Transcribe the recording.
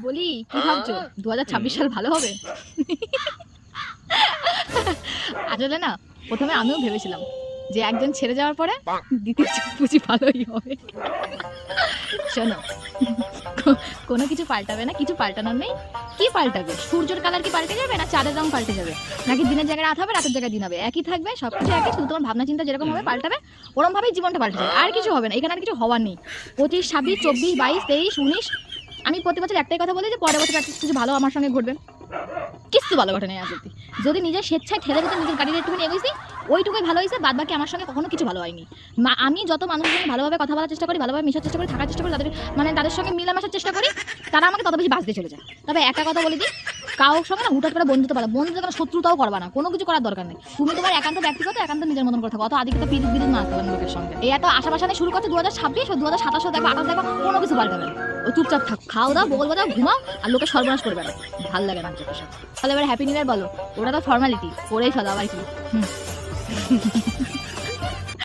বলি কি ভাবছো 2026 সাল ভালো হবে? আসলে না, প্রথমে আমিও ভেবেছিলাম যে একজন ছেড়ে যাওয়ার পরে দ্বিতীয় বুঝি ভালোই হবে। শোনো, কোনো কিছু পাল্টাবে না, কিছু পাল্টানোর নেই। কি পাল্টাবে? সূর্যের কালার কি পাল্টে যাবে, না চাঁদের রং পাল্টে যাবে, নাকি দিনের জায়গায় রাত হবে, রাতের জায়গায় দিন হবে? একই থাকবে, সবকিছু একই, শুধু তোমার ভাবনা চিন্তা যেরকম হবে পাল্টাবে, ওরকম ভাবেই জীবনটা পাল্টে যাবে। আর কিছু হবে না, এখানে আর কিছু হওয়ার নেই। 25, 26, 24, 22, 23, 19, আমি প্রতি বছর একটাই কথা বলি যে পরের বছর একটা কিছু ভালো আমার সঙ্গে ঘটবে। কিচ্ছু ভালো ঘটে নাই আজ অব্দি। যদি নিজের স্বেচ্ছায় ঠেলে দিতে নিজের গাড়িটা একটুখানি এগোইছি, ওইটুকুই ভালো হয়েছে। বাদ বাকি আমার সঙ্গে কখনো কিছু ভালো হয়নি। আমি যত মানুষের সঙ্গে ভালোভাবে কথা বলার চেষ্টা করি, ভালোভাবে মিশার চেষ্টা করি, থাকার চেষ্টা করি, তাদের সঙ্গে মিলামেশার চেষ্টা করি, তারা আমাকে তত বেশি বাঁচ দিয়ে চলে যায়। তবে একটা কথা বলে দিই, কারোর সঙ্গে না হুটহাট করে বন্ধুত্ব পারো, বন্ধুত্ব কোনো শত্রুতাও করবা না, কোনো কিছু করার দরকার নেই। তুমি তোমার একান্ত ব্যক্তিগত, একান্ত নিজের মতন করে থাকো, অত আদিকে তো বিদ্যুৎ বিদ্যুৎ না করবেন লোকের সঙ্গে। এই এত আশা বাসা নিয়ে শুরু করছে 2026, ও 2027 দেখো, 28 দেখো, কোনো কিছু পাল্টাবে না। ও চুপচাপ থাক, খাও দাও, বগল বাজাও, ঘুমাও, আর লোকের সর্বনাশ করবে না। ভাল লাগে না চোখের সাথে। তাহলে এবার হ্যাপি নিউ ইয়ার বলো, ওটা তো ফর্মালিটি, করেই ফেলো আবার কি। হুম।